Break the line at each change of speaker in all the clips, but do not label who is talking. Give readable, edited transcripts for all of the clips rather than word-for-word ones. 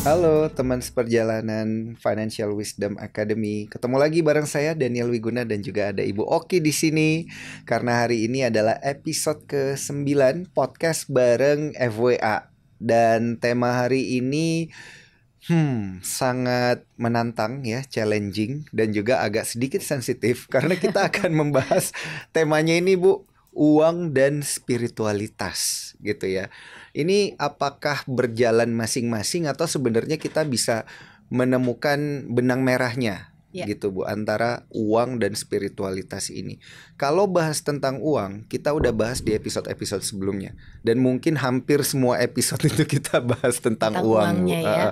Halo teman seperjalanan Financial Wisdom Academy. Ketemu lagi bareng saya Daniel Wiguna dan juga ada Ibu Oki di sini. Karena hari ini adalah episode ke-9 podcast bareng FWA. Dan tema hari ini sangat menantang ya, challenging dan juga agak sedikit sensitif karena kita akan membahas temanya ini Bu, uang dan spiritualitas gitu ya. Ini apakah berjalan masing-masing atau sebenarnya kita bisa menemukan benang merahnya
Ya.
gitu Bu antara uang dan spiritualitas ini. Kalau bahas tentang uang, kita udah bahas di episode-episode sebelumnya dan mungkin hampir semua episode itu kita bahas tentang uang Bu.
Uangnya ya.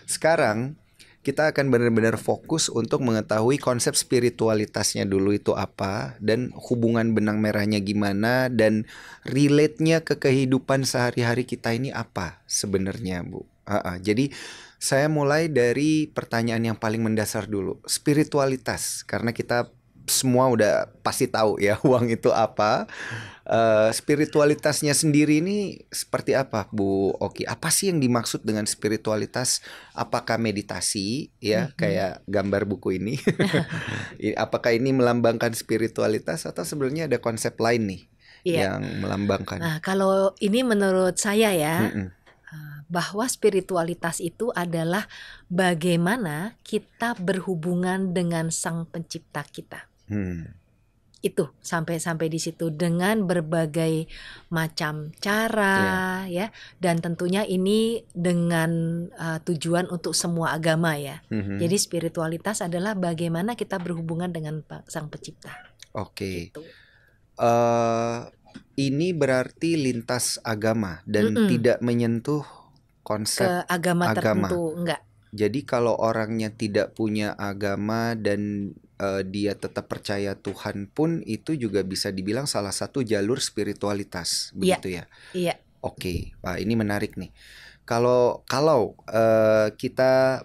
Sekarang kita akan benar-benar fokus untuk mengetahui konsep spiritualitasnya dulu itu apa dan hubungan benang merahnya gimana dan relate-nya ke kehidupan sehari-hari kita ini apa sebenarnya Bu. Jadi saya mulai dari pertanyaan yang paling mendasar dulu, spiritualitas, karena kita semua udah pasti tahu ya uang itu apa. Spiritualitasnya sendiri ini seperti apa Bu Oki? Apa sih yang dimaksud dengan spiritualitas? Apakah meditasi ya kayak gambar buku ini? Apakah ini melambangkan spiritualitas atau sebenarnya ada konsep lain nih
Iya.
yang melambangkan?
Nah, kalau ini menurut saya ya,
Mm-mm.
bahwa spiritualitas itu adalah bagaimana kita berhubungan dengan Sang Pencipta kita. Itu sampai di situ dengan berbagai macam cara ya, dan tentunya ini dengan tujuan untuk semua agama ya. Jadi spiritualitas adalah bagaimana kita berhubungan dengan Sang Pencipta.
Oke.
Gitu.
Ini berarti lintas agama dan tidak menyentuh konsep
Ke agama tertentu enggak.
Jadi kalau orangnya tidak punya agama dan dia tetap percaya Tuhan pun itu juga bisa dibilang salah satu jalur spiritualitas, begitu ya?
Iya.
Oke, wah ini menarik nih. Kalau kita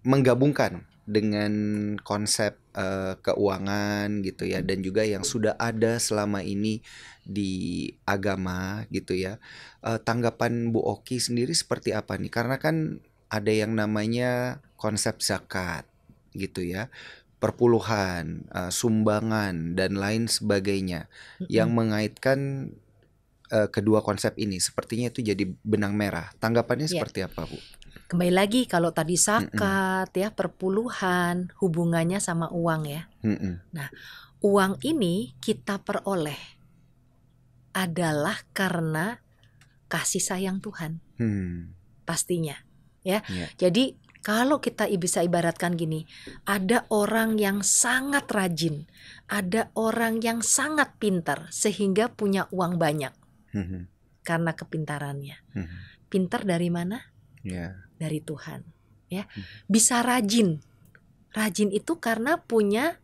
menggabungkan dengan konsep keuangan gitu ya, dan juga yang sudah ada selama ini di agama gitu ya, tanggapan Bu Oki sendiri seperti apa nih? Karena kan ada yang namanya konsep zakat gitu ya, perpuluhan, sumbangan dan lain sebagainya yang mengaitkan kedua konsep ini. Sepertinya itu jadi benang merah. Tanggapannya seperti apa Bu?
Kembali lagi kalau tadi zakat ya, perpuluhan hubungannya sama uang ya. Nah, uang ini kita peroleh adalah karena kasih sayang Tuhan. Pastinya ya. Jadi kalau kita bisa ibaratkan gini, ada orang yang sangat rajin, ada orang yang sangat pintar sehingga punya uang banyak karena kepintarannya. Pintar dari mana? Dari Tuhan ya. Bisa rajin itu karena punya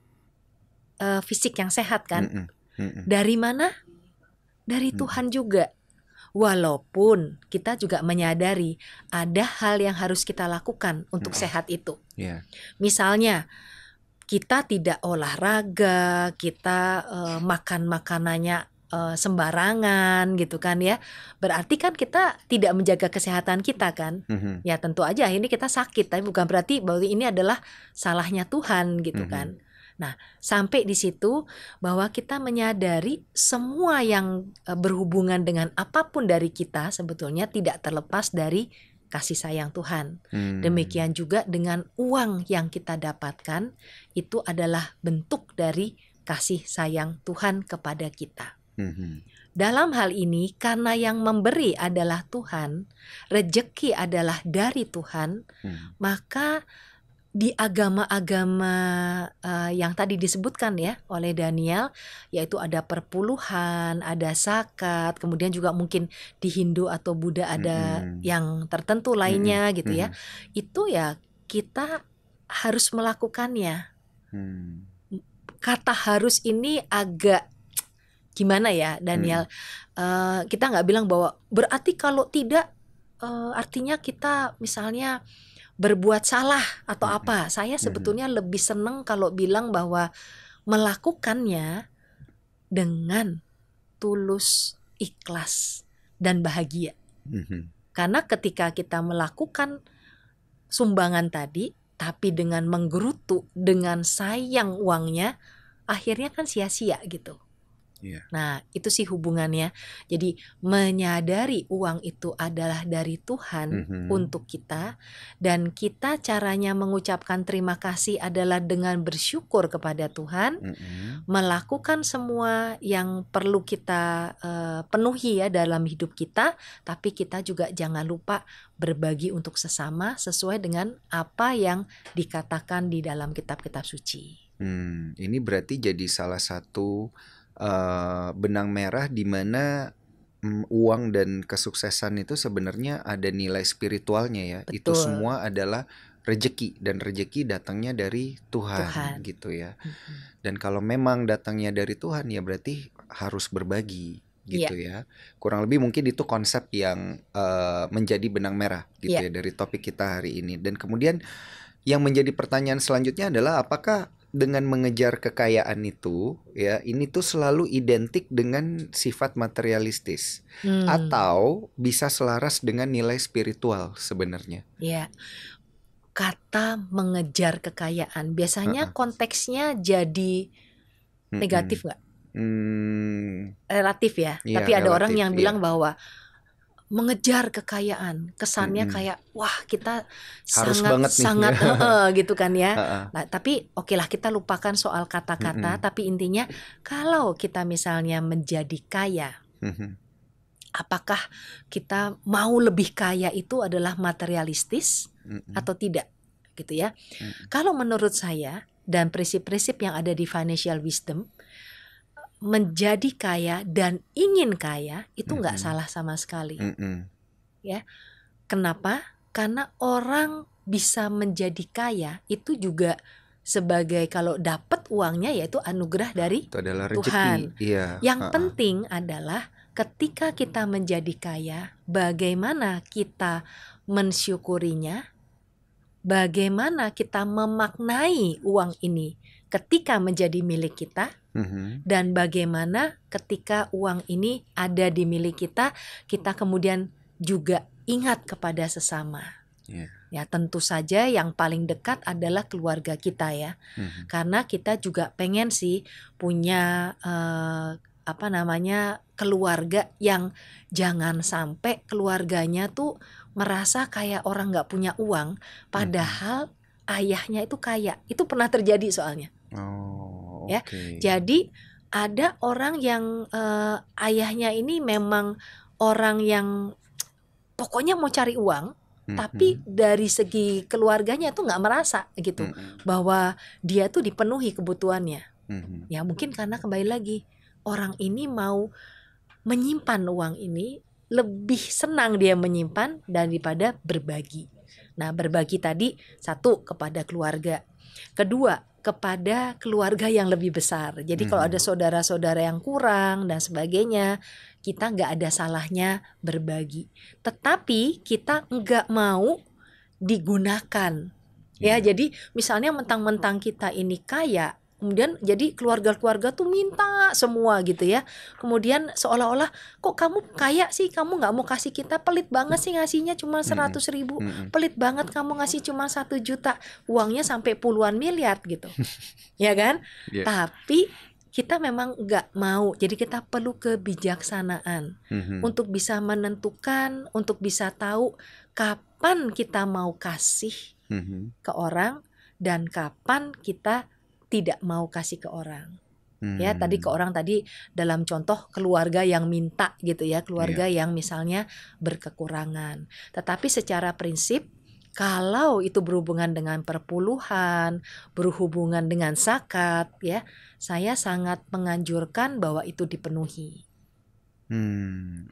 fisik yang sehat kan. Dari mana? Dari Tuhan juga. Walaupun kita juga menyadari ada hal yang harus kita lakukan untuk sehat itu. Misalnya kita tidak olahraga, kita makan makanannya sembarangan gitu kan ya. Berarti kan kita tidak menjaga kesehatan kita kan. Ya tentu aja ini kita sakit, tapi bukan berarti bahwa ini adalah salahnya Tuhan gitu kan. Nah, sampai di situ bahwa kita menyadari semua yang berhubungan dengan apapun dari kita sebetulnya tidak terlepas dari kasih sayang Tuhan. Demikian juga dengan uang yang kita dapatkan, itu adalah bentuk dari kasih sayang Tuhan kepada kita. Dalam hal ini, karena yang memberi adalah Tuhan, rejeki adalah dari Tuhan, maka di agama-agama yang tadi disebutkan ya oleh Daniel, yaitu ada perpuluhan, ada zakat, kemudian juga mungkin di Hindu atau Buddha ada yang tertentu lainnya gitu ya. Itu ya kita harus melakukannya. Kata harus ini agak gimana ya Daniel? Kita nggak bilang bahwa berarti kalau tidak artinya kita misalnya berbuat salah atau apa. Saya sebetulnya lebih senang kalau bilang bahwa melakukannya dengan tulus, ikhlas, dan bahagia. Karena ketika kita melakukan sumbangan tadi, tapi dengan menggerutu, dengan sayang uangnya, akhirnya kan sia-sia gitu.
Iya.
Nah, itu sih hubungannya. Jadi menyadari uang itu adalah dari Tuhan untuk kita, dan kita caranya mengucapkan terima kasih adalah dengan bersyukur kepada Tuhan, melakukan semua yang perlu kita penuhi ya dalam hidup kita, tapi kita juga jangan lupa berbagi untuk sesama sesuai dengan apa yang dikatakan di dalam kitab-kitab suci.
Ini berarti jadi salah satu benang merah di mana uang dan kesuksesan itu sebenarnya ada nilai spiritualnya ya.
Betul.
Itu semua adalah rejeki, dan rejeki datangnya dari Tuhan gitu ya. Dan kalau memang datangnya dari Tuhan ya berarti harus berbagi gitu ya. Kurang lebih mungkin itu konsep yang menjadi benang merah gitu ya dari topik kita hari ini. Dan kemudian yang menjadi pertanyaan selanjutnya adalah apakah dengan mengejar kekayaan itu ya, ini tuh selalu identik dengan sifat materialistis atau bisa selaras dengan nilai spiritual sebenarnya?
Ya, kata mengejar kekayaan biasanya konteksnya jadi negatif nggak? Relatif ya. Tapi ada
relatif,
orang yang bilang bahwa mengejar kekayaan kesannya kayak wah kita
harus banget
sangat gitu kan ya. Nah, tapi okelah kita lupakan soal kata-kata, tapi intinya kalau kita misalnya menjadi kaya, apakah kita mau lebih kaya itu adalah materialistis atau tidak gitu ya. Kalau menurut saya dan prinsip-prinsip yang ada di financial wisdom, menjadi kaya dan ingin kaya itu nggak salah sama sekali. Ya, kenapa? Karena orang bisa menjadi kaya itu juga sebagai kalau dapat uangnya yaitu anugerah dari
itu adalah rezeki.
Tuhan.
Iya.
Yang penting adalah ketika kita menjadi kaya, bagaimana kita mensyukurinya, bagaimana kita memaknai uang ini ketika menjadi milik kita, dan bagaimana ketika uang ini ada di milik kita, kita kemudian juga ingat kepada sesama. Ya tentu saja yang paling dekat adalah keluarga kita ya, karena kita juga pengen sih punya keluarga yang jangan sampai keluarganya tuh merasa kayak orang nggak punya uang, padahal ayahnya itu kaya. Itu pernah terjadi soalnya. Ya, jadi ada orang yang ayahnya ini memang orang yang pokoknya mau cari uang, tapi dari segi keluarganya tuh nggak merasa gitu bahwa dia tuh dipenuhi kebutuhannya. Ya mungkin karena kembali lagi orang ini mau menyimpan uang ini, lebih senang dia menyimpan daripada berbagi. Nah, berbagi tadi satu kepada keluarga, kedua kepada keluarga yang lebih besar. Jadi kalau ada saudara-saudara yang kurang dan sebagainya, kita nggak ada salahnya berbagi. Tetapi kita nggak mau digunakan. Ya, jadi misalnya mentang-mentang kita ini kaya, kemudian jadi keluarga-keluarga tuh minta semua gitu ya. Kemudian seolah-olah kok kamu kaya sih, kamu nggak mau kasih kita, pelit banget sih ngasihnya cuma 100.000, pelit banget kamu ngasih cuma 1 juta, uangnya sampai puluhan miliar gitu, ya kan? Tapi kita memang nggak mau, jadi kita perlu kebijaksanaan untuk bisa menentukan, untuk bisa tahu kapan kita mau kasih ke orang dan kapan kita tidak mau kasih ke orang. Ya, tadi ke orang tadi dalam contoh keluarga yang minta gitu ya, keluarga yang misalnya berkekurangan. Tetapi secara prinsip kalau itu berhubungan dengan perpuluhan, berhubungan dengan zakat ya, saya sangat menganjurkan bahwa itu dipenuhi.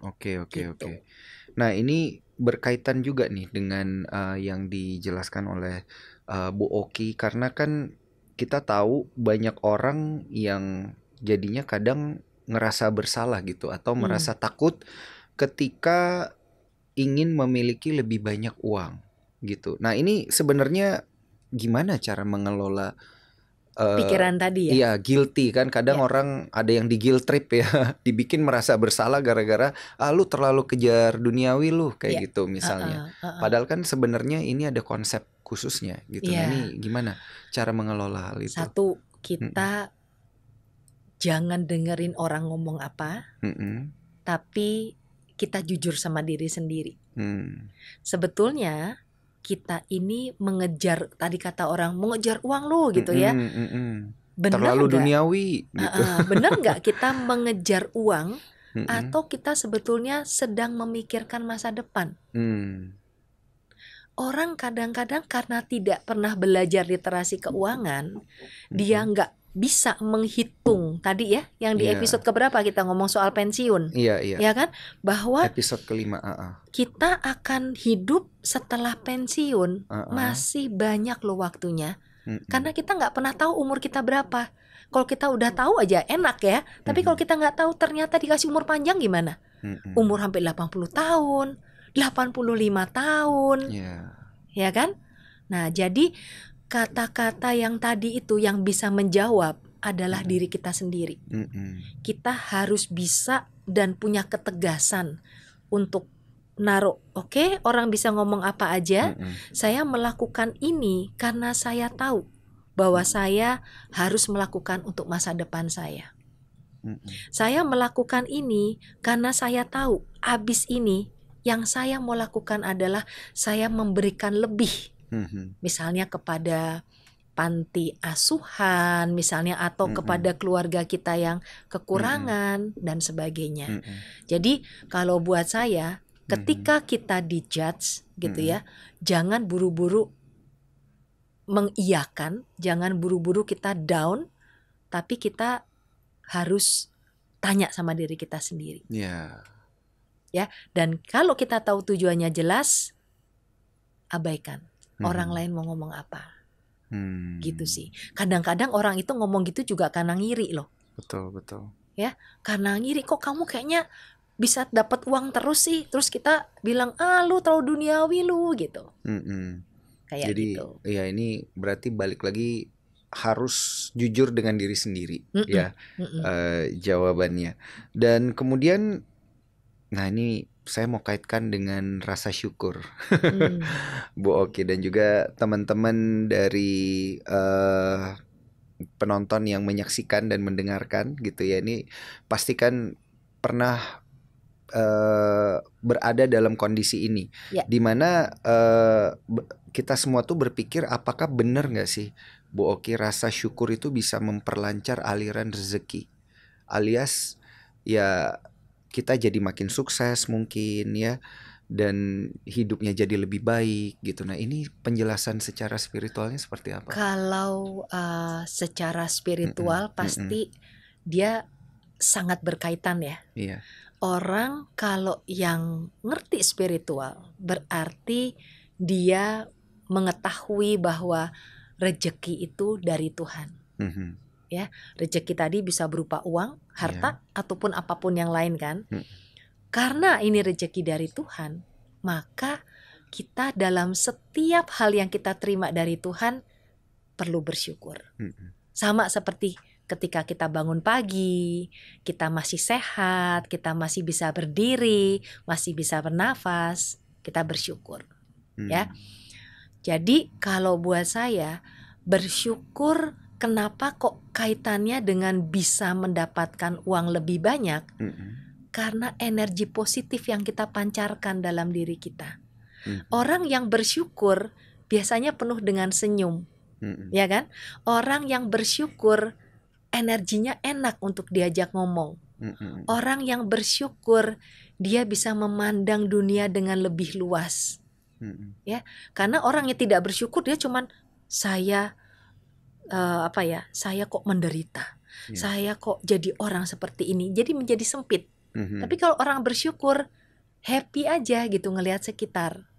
Oke. Nah, ini berkaitan juga nih dengan yang dijelaskan oleh Bu Oki, karena kan kita tahu banyak orang yang jadinya kadang ngerasa bersalah gitu atau merasa takut ketika ingin memiliki lebih banyak uang gitu. Nah, ini sebenarnya gimana cara mengelola
pikiran tadi ya?
Iya, guilty kan kadang orang ada yang di guilt trip ya, dibikin merasa bersalah gara-gara lu terlalu kejar duniawi lu kayak gitu misalnya. Padahal kan sebenarnya ini ada konsep khususnya gitu. Nah, ini gimana cara mengelola hal itu?
Satu, kita jangan dengerin orang ngomong apa, tapi kita jujur sama diri sendiri. Sebetulnya kita ini mengejar, tadi kata orang mengejar uang lo gitu ya. Bener
terlalu
nggak?
Duniawi gitu.
Bener nggak kita mengejar uang atau kita sebetulnya sedang memikirkan masa depan? Orang kadang-kadang karena tidak pernah belajar literasi keuangan, dia nggak bisa menghitung tadi ya, yang di episode keberapa kita ngomong soal pensiun, ya kan? Bahwa
episode kelima,
kita akan hidup setelah pensiun, masih banyak loh waktunya, karena kita nggak pernah tahu umur kita berapa. Kalau kita udah tahu aja enak ya, tapi kalau kita nggak tahu ternyata dikasih umur panjang gimana? Umur hampir 80 tahun, 85 tahun, ya kan? Nah, jadi kata-kata yang tadi itu yang bisa menjawab adalah diri kita sendiri. Kita harus bisa dan punya ketegasan untuk naruh, oke, orang bisa ngomong apa aja, saya melakukan ini karena saya tahu bahwa saya harus melakukan untuk masa depan saya. Saya melakukan ini karena saya tahu abis ini yang saya mau lakukan adalah saya memberikan lebih, misalnya kepada panti asuhan misalnya, atau kepada keluarga kita yang kekurangan dan sebagainya. Jadi kalau buat saya, ketika kita dijudge gitu ya, jangan buru-buru mengiyakan, jangan buru-buru kita down, tapi kita harus tanya sama diri kita sendiri. Ya, dan kalau kita tahu tujuannya jelas, abaikan orang lain mau ngomong apa. Gitu sih. Kadang-kadang orang itu ngomong gitu juga karena ngiri loh.
Betul.
Ya, karena ngiri, kok kamu kayaknya bisa dapat uang terus sih. Terus kita bilang, lu terlalu duniawi lu gitu. Kayak
jadi,
gitu.
Ya ini berarti balik lagi harus jujur dengan diri sendiri ya, jawabannya. Dan kemudian, nah ini saya mau kaitkan dengan rasa syukur, Bu Oki dan juga teman-teman dari penonton yang menyaksikan dan mendengarkan gitu ya. Ini pastikan pernah berada dalam kondisi ini, dimana kita semua tuh berpikir apakah benar nggak sih Bu Oki, rasa syukur itu bisa memperlancar aliran rezeki, alias ya kita jadi makin sukses mungkin ya, dan hidupnya jadi lebih baik gitu. Nah ini penjelasan secara spiritualnya seperti apa?
Kalau secara spiritual pasti dia sangat berkaitan ya. Orang kalau yang ngerti spiritual berarti dia mengetahui bahwa rezeki itu dari Tuhan. Ya, rezeki tadi bisa berupa uang, harta, ataupun apapun yang lain kan. Karena ini rezeki dari Tuhan, maka kita dalam setiap hal yang kita terima dari Tuhan perlu bersyukur. Sama seperti ketika kita bangun pagi, kita masih sehat, kita masih bisa berdiri, masih bisa bernafas, kita bersyukur. Ya. Jadi kalau buat saya, bersyukur kenapa kok kaitannya dengan bisa mendapatkan uang lebih banyak? Karena energi positif yang kita pancarkan dalam diri kita. Orang yang bersyukur biasanya penuh dengan senyum, ya kan? Orang yang bersyukur energinya enak untuk diajak ngomong. Orang yang bersyukur dia bisa memandang dunia dengan lebih luas. Ya, karena orang yang tidak bersyukur dia cuman saya saya kok menderita, saya kok jadi orang seperti ini, jadi menjadi sempit. Tapi kalau orang bersyukur, happy aja gitu ngelihat sekitar.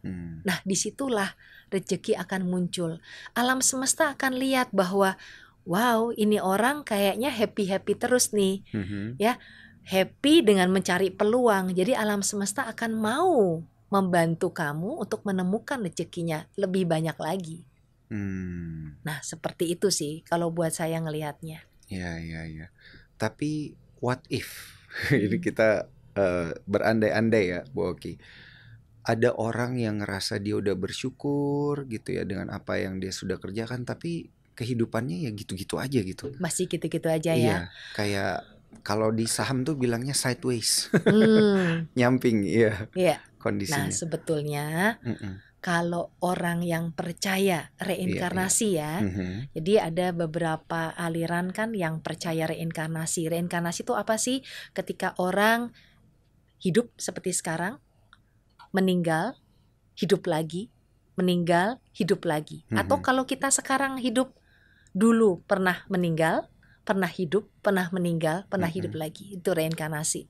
Nah disitulah rezeki akan muncul. Alam semesta akan lihat bahwa wow, ini orang kayaknya happy terus nih, ya happy dengan mencari peluang. Jadi alam semesta akan mau membantu kamu untuk menemukan rezekinya lebih banyak lagi. Nah seperti itu sih kalau buat saya ngelihatnya.
Ya. Tapi what if? Ini kita berandai-andai ya Bu Oki. ada orang yang ngerasa dia udah bersyukur gitu ya dengan apa yang dia sudah kerjakan, tapi kehidupannya ya gitu-gitu aja gitu.
Masih gitu-gitu aja ya.
Iya, kayak kalau di saham tuh bilangnya sideways, nyamping, iya
Iya. Nah,
kondisinya.
sebetulnya kalau orang yang percaya reinkarnasi ya,
Mhm.
jadi ada beberapa aliran kan yang percaya reinkarnasi. Reinkarnasi itu apa sih? Ketika orang hidup seperti sekarang, meninggal, hidup lagi, meninggal, hidup lagi. Atau kalau kita sekarang hidup, dulu pernah meninggal, pernah hidup, pernah meninggal, pernah hidup lagi. Itu reinkarnasi.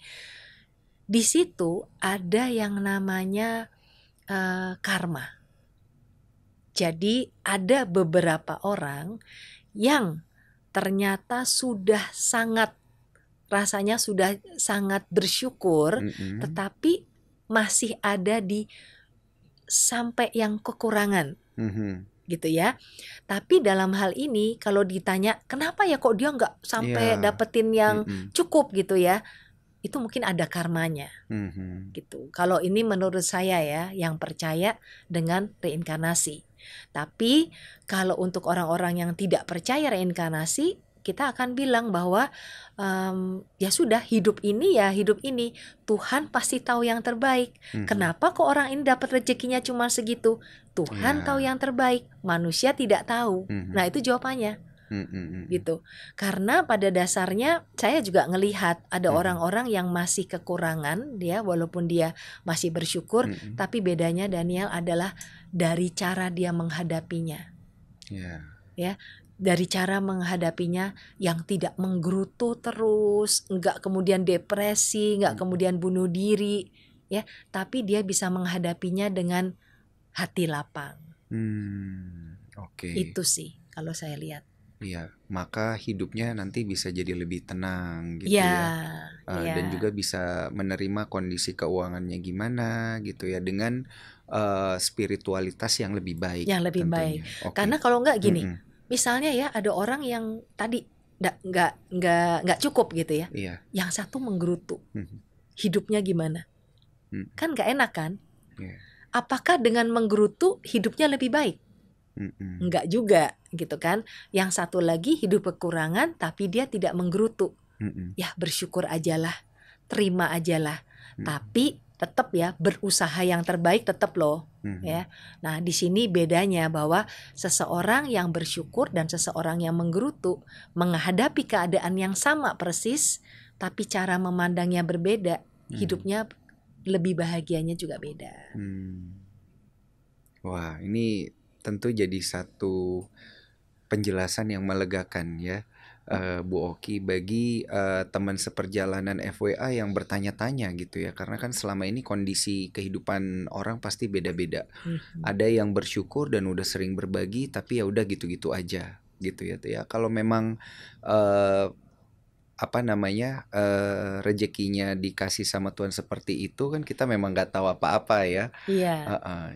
Di situ ada yang namanya karma. Jadi ada beberapa orang yang ternyata sudah sangat, rasanya sudah sangat bersyukur, tetapi masih ada di sampai yang kekurangan, gitu ya. Tapi dalam hal ini kalau ditanya kenapa ya kok dia nggak sampai dapetin yang cukup gitu ya, itu mungkin ada karmanya, gitu. Kalau ini menurut saya ya, yang percaya dengan reinkarnasi. Tapi kalau untuk orang-orang yang tidak percaya reinkarnasi, kita akan bilang bahwa ya sudah, hidup ini ya hidup ini, Tuhan pasti tahu yang terbaik. Kenapa kok orang ini dapat rezekinya cuma segitu? Tuhan tahu yang terbaik, manusia tidak tahu. Nah itu jawabannya. Gitu. Karena pada dasarnya saya juga ngelihat ada orang-orang yang masih kekurangan dia, walaupun dia masih bersyukur, tapi bedanya Daniel adalah dari cara dia menghadapinya. Ya, dari cara menghadapinya yang tidak menggerutu terus, enggak kemudian depresi, enggak kemudian bunuh diri, ya, tapi dia bisa menghadapinya dengan hati lapang. Itu sih kalau saya lihat.
Iya, maka hidupnya nanti bisa jadi lebih tenang gitu ya. Dan juga bisa menerima kondisi keuangannya gimana gitu ya, dengan spiritualitas yang lebih baik.
Yang lebih baik. Karena kalau enggak gini, misalnya ya ada orang yang tadi nggak cukup gitu ya. Yang satu menggerutu. Hidupnya gimana? Kan nggak enak kan? Apakah dengan menggerutu hidupnya lebih baik? Enggak juga gitu kan. Yang satu lagi hidup kekurangan tapi dia tidak menggerutu. Ya bersyukur ajalah, terima ajalah. Tapi tetap ya berusaha yang terbaik tetap loh. Ya. Nah, di sini bedanya bahwa seseorang yang bersyukur dan seseorang yang menggerutu menghadapi keadaan yang sama persis, tapi cara memandangnya berbeda. Hidupnya lebih bahagianya juga beda.
Wah, ini tentu jadi satu penjelasan yang melegakan ya, Bu Oki, bagi teman seperjalanan FWA yang bertanya-tanya gitu ya, karena kan selama ini kondisi kehidupan orang pasti beda-beda. Ada yang bersyukur dan udah sering berbagi, tapi ya udah gitu-gitu aja gitu ya. Kalau memang rezekinya dikasih sama Tuhan seperti itu kan, kita memang nggak tahu apa-apa ya.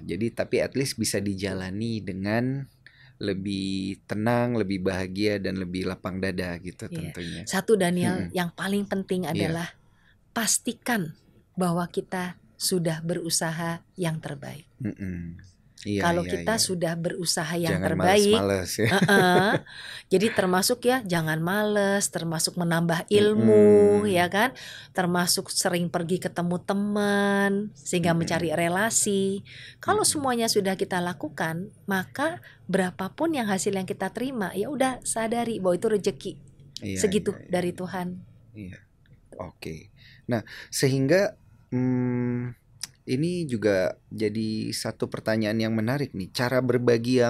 Jadi tapi at least bisa dijalani dengan lebih tenang, lebih bahagia, dan lebih lapang dada gitu tentunya.
Satu Daniel, yang paling penting adalah pastikan bahwa kita sudah berusaha yang terbaik. Kalau kita sudah berusaha yang
jangan
terbaik,
males ya.
Jadi termasuk ya jangan males, termasuk menambah ilmu, ya kan, termasuk sering pergi ketemu teman sehingga mencari relasi. Kalau semuanya sudah kita lakukan, maka berapapun yang hasil yang kita terima, ya udah sadari bahwa itu rezeki segitu dari Tuhan.
Oke. Nah, sehingga ini juga jadi satu pertanyaan yang menarik nih, cara berbagi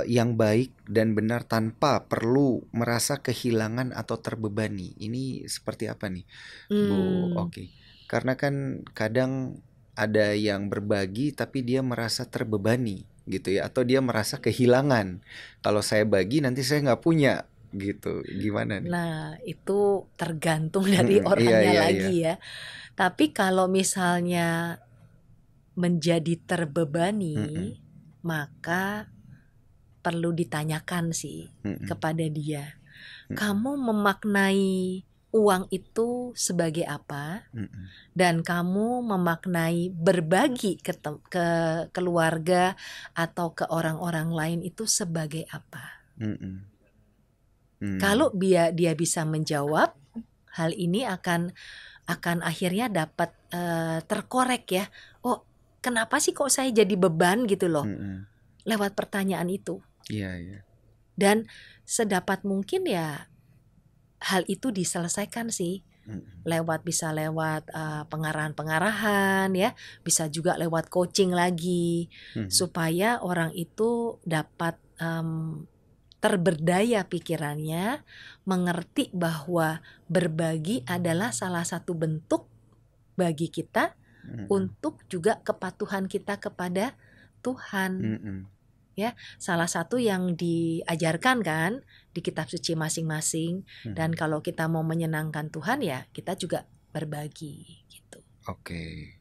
yang baik dan benar tanpa perlu merasa kehilangan atau terbebani. Ini seperti apa nih, Bu Oki? Karena kan kadang ada yang berbagi tapi dia merasa terbebani gitu ya, atau dia merasa kehilangan. Kalau saya bagi nanti saya nggak punya gitu. Gimana nih?
Nah, itu tergantung dari orangnya lagi ya. Tapi kalau misalnya menjadi terbebani, maka perlu ditanyakan sih kepada dia. Kamu memaknai uang itu sebagai apa, dan kamu memaknai berbagi ke keluarga atau ke orang-orang lain itu sebagai apa. Kalau dia bisa menjawab, hal ini akan akhirnya dapat terkorek ya. Oh, kenapa sih kok saya jadi beban gitu loh, lewat pertanyaan itu. Dan sedapat mungkin ya hal itu diselesaikan sih. Bisa lewat pengarahan-pengarahan ya, bisa juga lewat coaching lagi, supaya orang itu dapat terberdaya pikirannya, mengerti bahwa berbagi adalah salah satu bentuk bagi kita untuk juga kepatuhan kita kepada Tuhan. Ya, salah satu yang diajarkan kan di kitab suci masing-masing. Dan kalau kita mau menyenangkan Tuhan ya kita juga berbagi gitu.
Oke.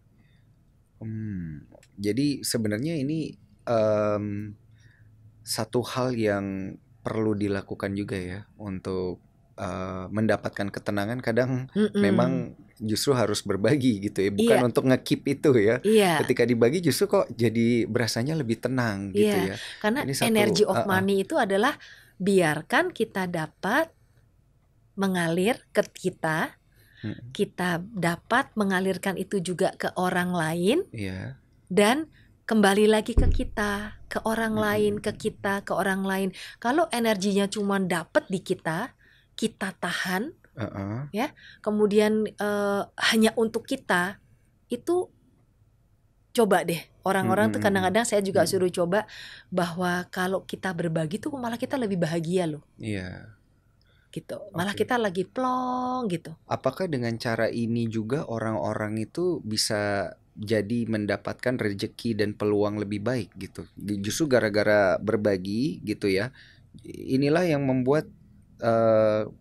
Jadi sebenarnya ini satu hal yang perlu dilakukan juga ya untuk mendapatkan ketenangan. Kadang memang justru harus berbagi gitu ya, bukan untuk nge-keep itu ya. Ketika dibagi justru kok jadi berasanya lebih tenang gitu ya.
Karena energy of money itu adalah biarkan kita dapat mengalir ke kita, kita dapat mengalirkan itu juga ke orang lain, dan kembali lagi ke kita, ke orang lain, ke kita, ke orang lain. Kalau energinya cuma dapat di kita tahan, ya, kemudian hanya untuk kita, itu coba deh orang-orang tuh kadang-kadang saya juga suruh coba bahwa kalau kita berbagi tuh malah kita lebih bahagia loh. Gitu, malah kita lagi plong gitu.
Apakah dengan cara ini juga orang-orang itu bisa jadi mendapatkan rezeki dan peluang lebih baik gitu? Justru gara-gara berbagi gitu ya, inilah yang membuat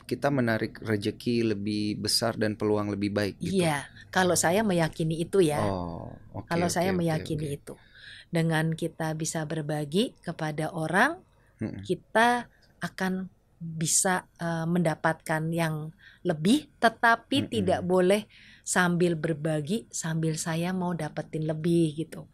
kita menarik rezeki lebih besar dan peluang lebih baik gitu.
Iya, kalau saya meyakini itu ya. Kalau saya meyakini itu. Dengan kita bisa berbagi kepada orang, kita akan bisa mendapatkan yang lebih, tetapi tidak boleh sambil berbagi sambil saya mau dapetin lebih gitu.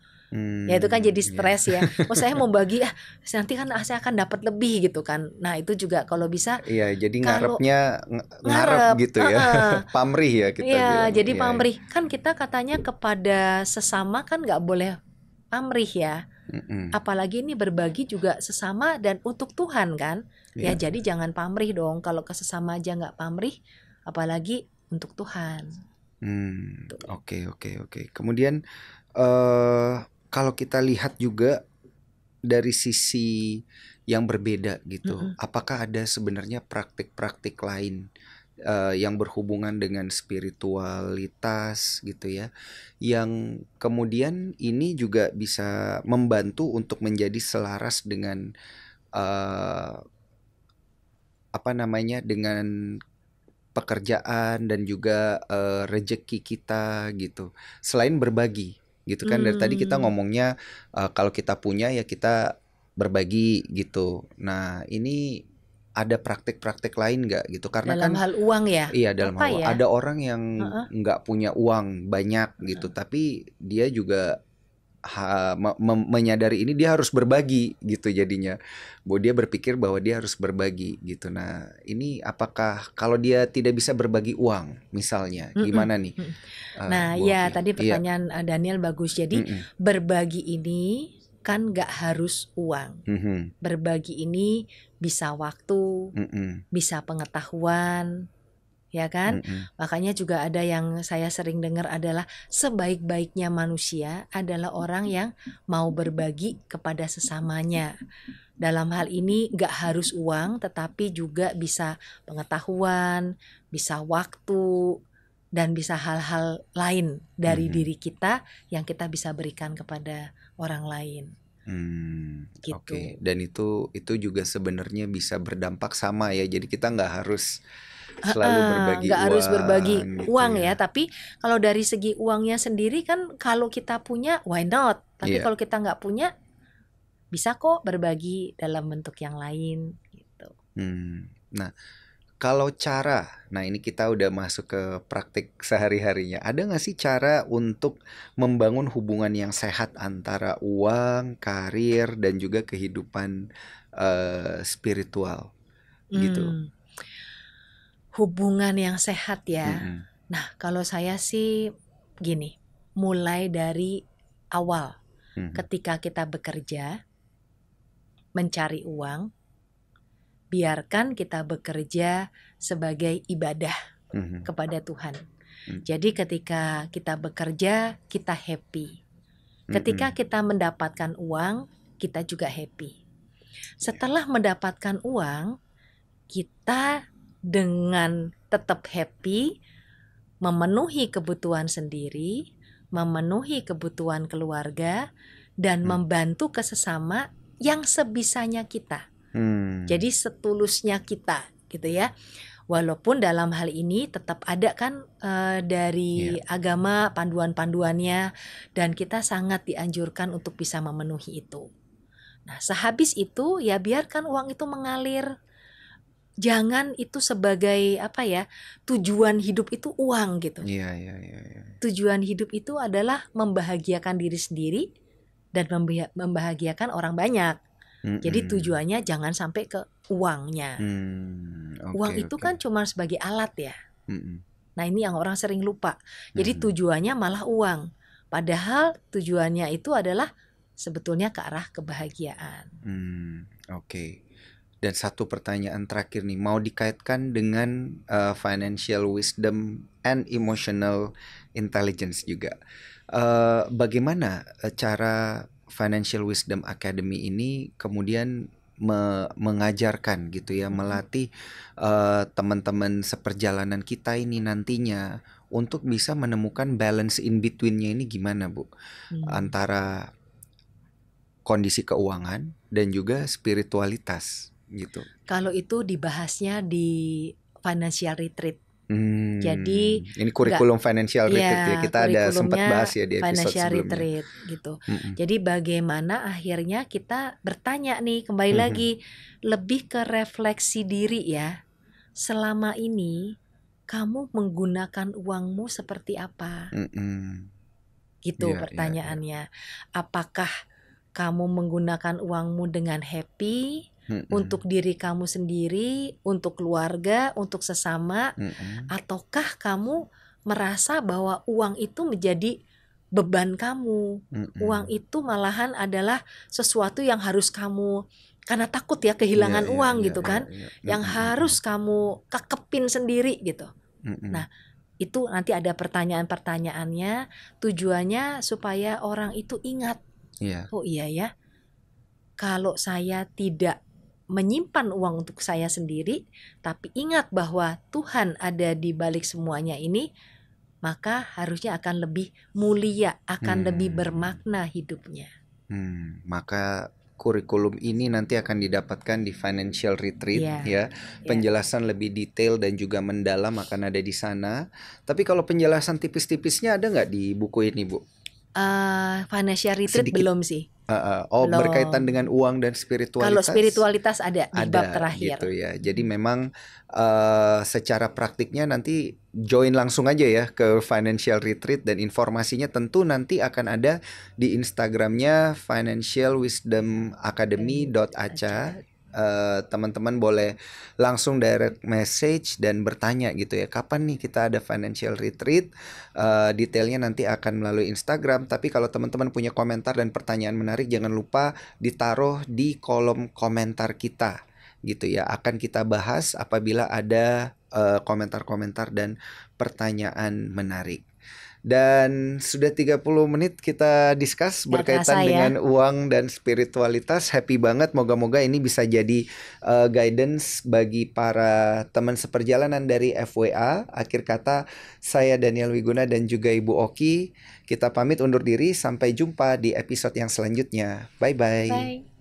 Ya itu kan jadi stres ya. Oh saya mau bagi nanti kan saya akan dapat lebih gitu kan. Nah itu juga kalau bisa.
Jadi ngarepnya ngarep gitu ya. Pamrih ya kita bilang.
Jadi pamrih kan kita katanya kepada sesama kan nggak boleh pamrih ya. Apalagi ini berbagi juga sesama dan untuk Tuhan kan. Ya jadi jangan pamrih dong. Kalau ke sesama aja nggak pamrih, apalagi untuk Tuhan.
Oke. Kemudian kalau kita lihat juga dari sisi yang berbeda gitu, apakah ada sebenarnya praktik-praktik lain yang berhubungan dengan spiritualitas gitu ya, yang kemudian ini juga bisa membantu untuk menjadi selaras dengan dengan pekerjaan dan juga rezeki kita gitu, selain berbagi gitu kan. Dari tadi kita ngomongnya kalau kita punya ya kita berbagi gitu. Nah ini ada praktik-praktik lain nggak gitu? Karena
dalam hal uang ya?
Iya, dalam hal uang. Ada orang yang nggak punya uang banyak gitu, tapi dia juga menyadari ini dia harus berbagi gitu jadinya. Bahwa dia berpikir bahwa dia harus berbagi gitu. Nah ini apakah kalau dia tidak bisa berbagi uang misalnya gimana nih?
Nah ya tadi pertanyaan Daniel bagus. Jadi berbagi ini kan gak harus uang. Berbagi ini bisa waktu, bisa pengetahuan, ya kan? Makanya juga ada yang saya sering dengar adalah sebaik-baiknya manusia adalah orang yang mau berbagi kepada sesamanya. Dalam hal ini gak harus uang, tetapi juga bisa pengetahuan, bisa waktu, dan bisa hal-hal lain dari diri kita yang kita bisa berikan kepada orang lain. Gitu.
Oke. Dan itu juga sebenarnya bisa berdampak sama ya. Jadi kita nggak harus selalu berbagi
nggak harus berbagi
gitu
uang ya. Tapi kalau dari segi uangnya sendiri kan kalau kita punya why not? Tapi kalau kita nggak punya bisa kok berbagi dalam bentuk yang lain gitu.
Nah Kalau cara, nah ini kita udah masuk ke praktik sehari-harinya. Ada nggak sih cara untuk membangun hubungan yang sehat antara uang, karir, dan juga kehidupan spiritual gitu?
Hubungan yang sehat ya.
Mm-mm.
Nah, kalau saya sih gini, mulai dari awal
Mhm.
ketika kita bekerja, mencari uang, biarkan kita bekerja sebagai ibadah
Mhm.
kepada Tuhan.
Mhm.
Jadi ketika kita bekerja, kita happy. Ketika
Mhm.
kita mendapatkan uang, kita juga happy. Setelah mendapatkan uang, kita dengan tetap happy, memenuhi kebutuhan sendiri, memenuhi kebutuhan keluarga, dan membantu ke sesama yang sebisanya kita. Jadi setulusnya kita gitu ya. Walaupun dalam hal ini tetap ada kan dari agama panduan-panduannya, dan kita sangat dianjurkan untuk bisa memenuhi itu. Nah, sehabis itu ya biarkan uang itu mengalir. Jangan itu sebagai tujuan hidup itu uang gitu.
Iya.
Tujuan hidup itu adalah membahagiakan diri sendiri dan membahagiakan orang banyak. Jadi tujuannya jangan sampai ke uangnya. Uang itu kan cuma sebagai alat ya. Nah, ini yang orang sering lupa. Jadi tujuannya malah uang. Padahal tujuannya itu adalah sebetulnya ke arah kebahagiaan.
Oke. Dan satu pertanyaan terakhir nih, mau dikaitkan dengan financial wisdom and emotional intelligence juga. Bagaimana cara Financial Wisdom Academy ini kemudian mengajarkan gitu ya, melatih teman-teman seperjalanan kita ini nantinya untuk bisa menemukan balance in between-nya ini gimana, Bu? Antara kondisi keuangan dan juga spiritualitas gitu.
Kalau itu dibahasnya di financial retreat. Jadi
ini kurikulum financial retreat ya. Kita ada sempat bahas ya di episode
financial
sebelumnya.
Retreat gitu. Jadi bagaimana akhirnya kita bertanya nih kembali lagi, lebih ke refleksi diri ya. Selama ini kamu menggunakan uangmu seperti apa? Gitu pertanyaannya. Apakah kamu menggunakan uangmu dengan happy, untuk diri kamu sendiri, untuk keluarga, untuk sesama, ataukah kamu merasa bahwa uang itu menjadi beban kamu? Uang itu malahan adalah sesuatu yang harus kamu, karena takut ya kehilangan uang gitu kan, yang harus kamu kekepin sendiri gitu. Nah, itu nanti ada pertanyaan-pertanyaannya, tujuannya supaya orang itu ingat, oh iya ya, kalau saya tidak menyimpan uang untuk saya sendiri, tapi ingat bahwa Tuhan ada di balik semuanya ini, maka harusnya akan lebih mulia, akan lebih bermakna hidupnya.
Maka kurikulum ini nanti akan didapatkan di financial retreat ya. Penjelasan lebih detail dan juga mendalam akan ada di sana. Tapi kalau penjelasan tipis-tipisnya ada nggak di buku ini, Bu?
Financial retreat sedikit. Belum sih.
Belum. Berkaitan dengan uang dan spiritualitas.
Kalau spiritualitas ada di bab terakhir.
Gitu ya. Jadi memang secara praktiknya nanti join langsung aja ya ke financial retreat, dan informasinya tentu nanti akan ada di Instagramnya financialwisdomacademy.aca. Teman-teman boleh langsung direct message dan bertanya gitu ya, kapan nih kita ada financial retreat. Detailnya nanti akan melalui Instagram. Tapi kalau teman-teman punya komentar dan pertanyaan menarik, jangan lupa ditaruh di kolom komentar kita gitu ya. Akan kita bahas apabila ada komentar-komentar dan pertanyaan menarik. Dan sudah 30 menit kita discuss berkaitan dengan uang dan spiritualitas. Happy banget, moga-moga ini bisa jadi guidance bagi para teman seperjalanan dari FWA. Akhir kata, saya Daniel Wiguna dan juga Ibu Oki, kita pamit undur diri. Sampai jumpa di episode yang selanjutnya. Bye-bye.
Bye.